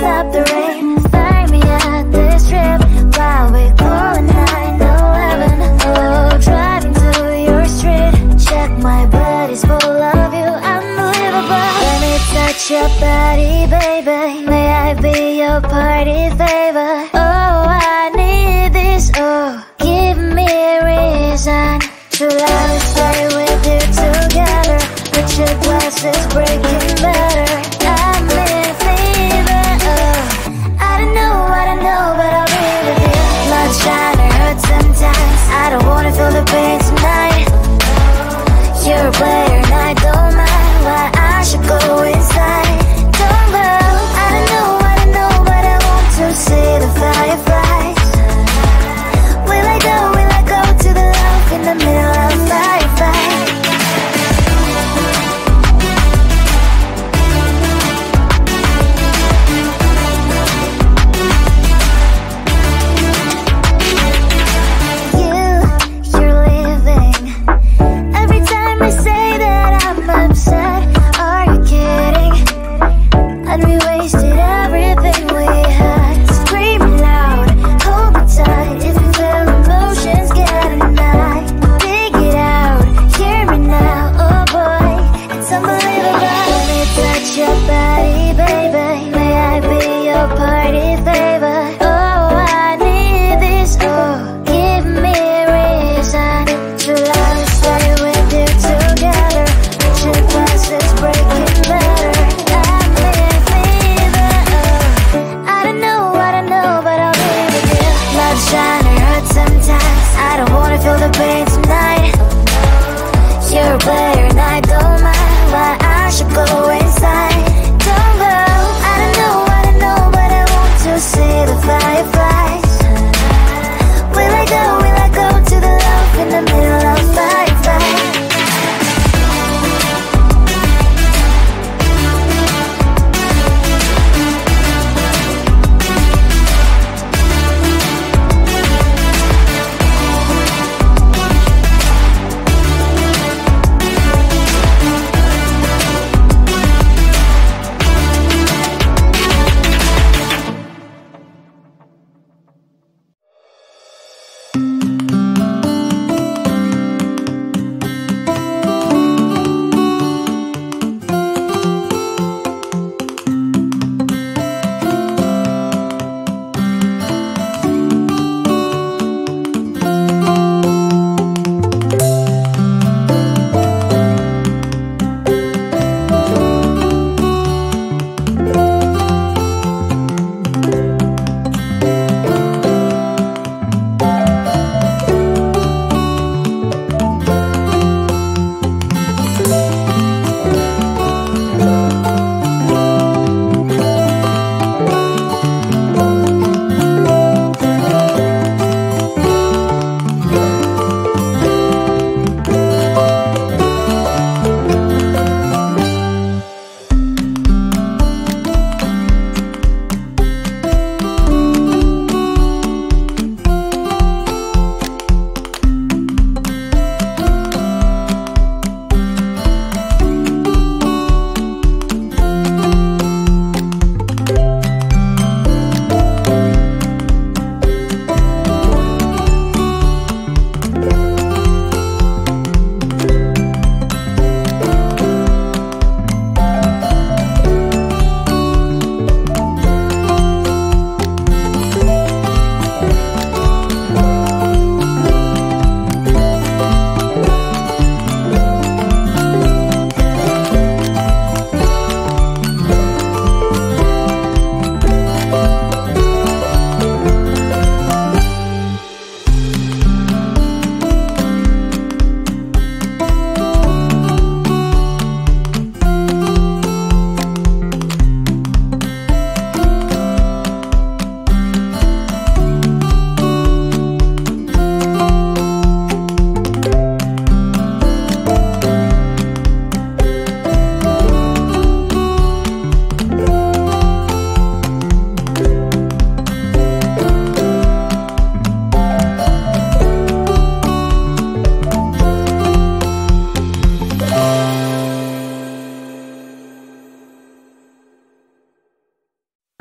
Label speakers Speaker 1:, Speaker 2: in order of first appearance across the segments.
Speaker 1: stop the rain. Find me at this trip while we going 9/11. Oh, driving to your street. Check my body's full of you, unbelievable. Let me touch your body, baby. May I be your party favor? Oh, I need this. Oh, give me a reason to let me stay with you together. Put your glasses breaking better. I'm in fever. Oh, I don't know, but I'll be with you. Blood shine, it hurts sometimes. I don't wanna feel the pain tonight. You're a player and I don't mind. Why I should go inside. Don't go. I don't know, but I want to see the fire.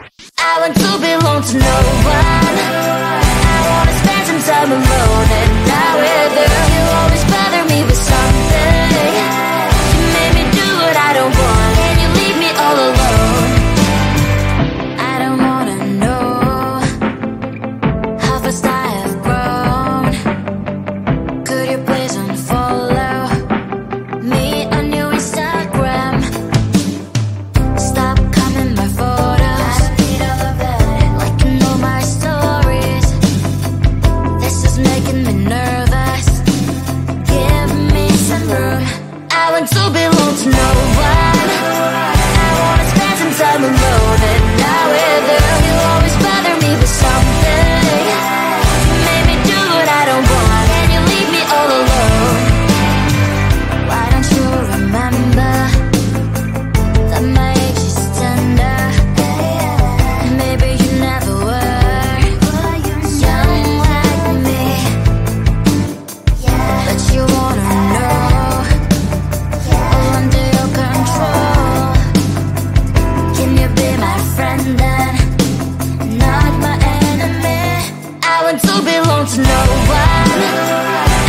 Speaker 1: I want to belong to no one. I wanna spend some time alone and not with you. You always bother me with something. You made me do what I don't want, and you leave me all alone. I don't wanna know how fast I have grown. Could you please unfollow me on your Instagram? Stop coming my photos. I don't need all of that. Liking all my stories. This is making me nervous. Give me some room. I want to belong to no one. I wanna spend some time alone and not with you. You always bother me with something. You made me do what I don't want, and you leave me all alone. Why don't you remember that my age is tender? Maybe you never were young like me, but you wanna know all under your control. Can you be my friend then, not my enemy? I want to belong to no one.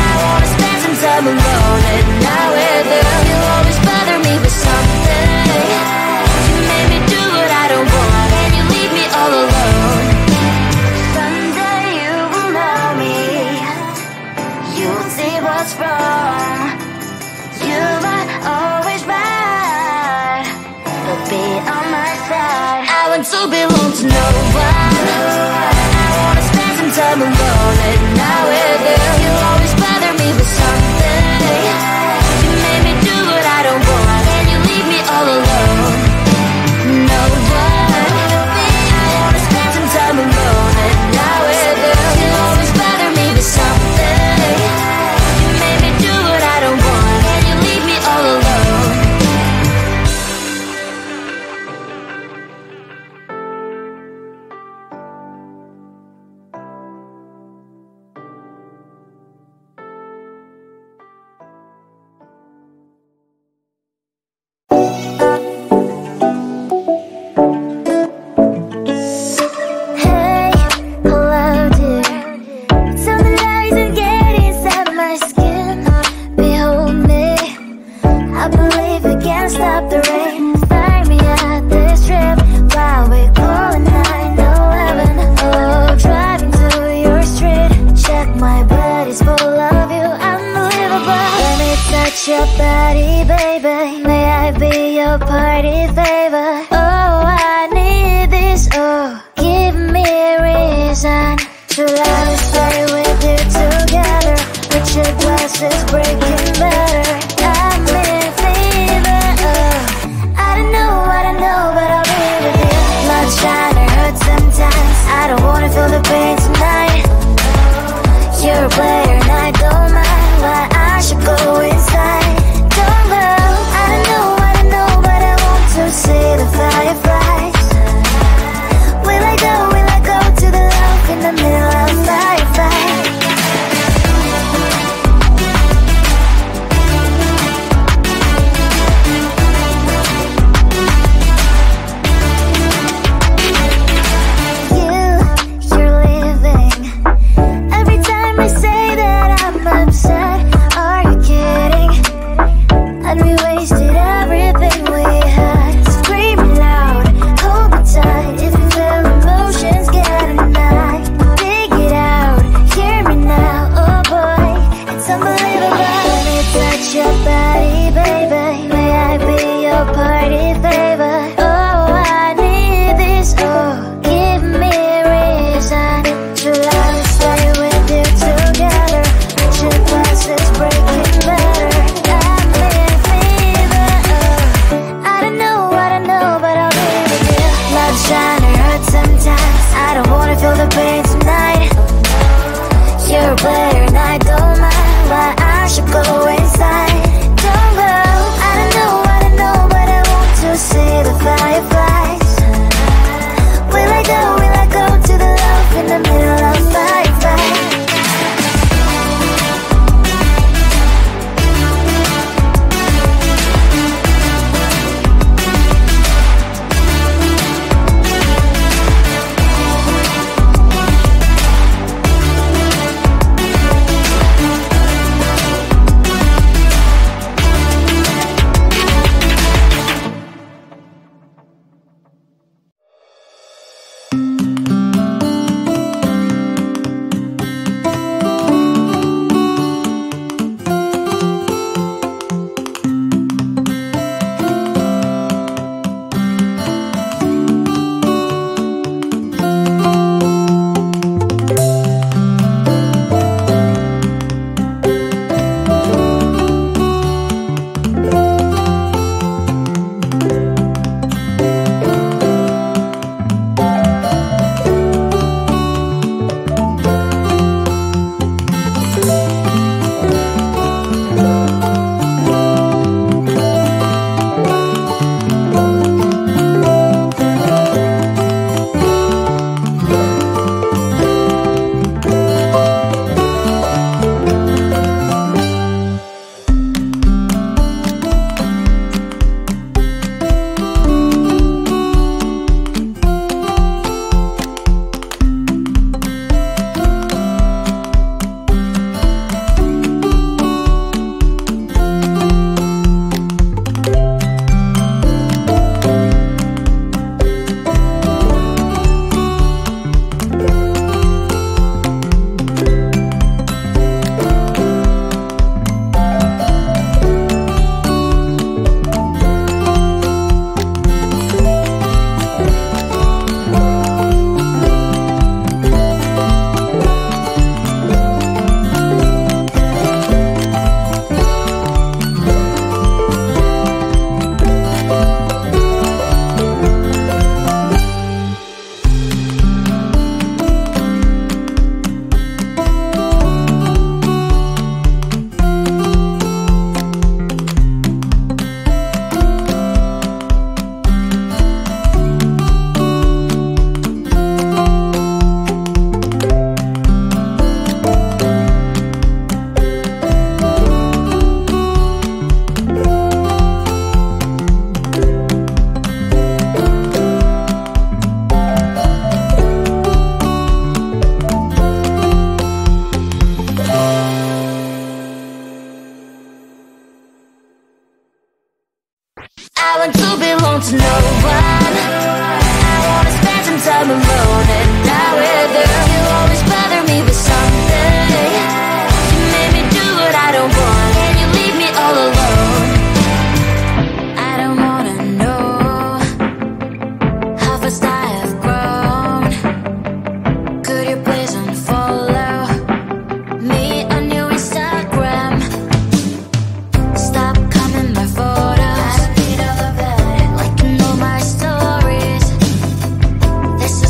Speaker 1: I wanna spend some time alone and not with you. You always bother me with something. You made me do what I don't want, and you leave me all alone. Someday you will know me. You'll see what's wrong. You are always right, but be on my side. I want to belong to no one. I wanna spend some time alone and not with you. You always bother me with something. You made me do what I don't want, and you leave me all alone. No one. I wanna spend some time alone and not with you. You always bother me with something. You made me do what I don't want, and you leave me all alone. Hey, hello dear. Tell me lies and get inside my skin. Behold me. I believe we can't stop the rain. Find me at this trip while we calling 911. Oh, driving to your street. Check my body's full of you. Unbelievable. Let me touch your body, baby. May I be your party favor? Oh, I need this. Oh, give me a reason to love and stay with you together. With your glasses breaking better. I'm in fever. Oh, I don't know, but I'll be with you. Not trying to hurt sometimes. I don't wanna feel the pain tonight. You're a player and I don't mind. Why I should go inside. Don't go. I don't know, but I want to see the fireflies. Will I go to the love in the middle of firefight? You're leaving. Every time I say that I'm upset, are you kidding? And we wasted everything we had. Screaming loud, hold me tight. If you feel emotions, get a knife. Dig it out, hear me now. Oh boy, it's unbelievable. Let me touch your body, baby. May I be your party favor? Oh, I need this. Oh, give me a reason to love and stay with you together. With your glasses breaking better. I'm in fever. Oh, I don't know, but I'll be with you. Love trying to hurt sometimes. I don't wanna feel the pain tonight. You're a player and I don't mind. Why I should go inside. Don't go. I don't know, but I want to see the fireflies. Will I go to the love in the middle of firefight?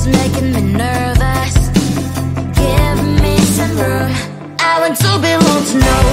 Speaker 1: is making me nervous. Give me some room. I want to belong to no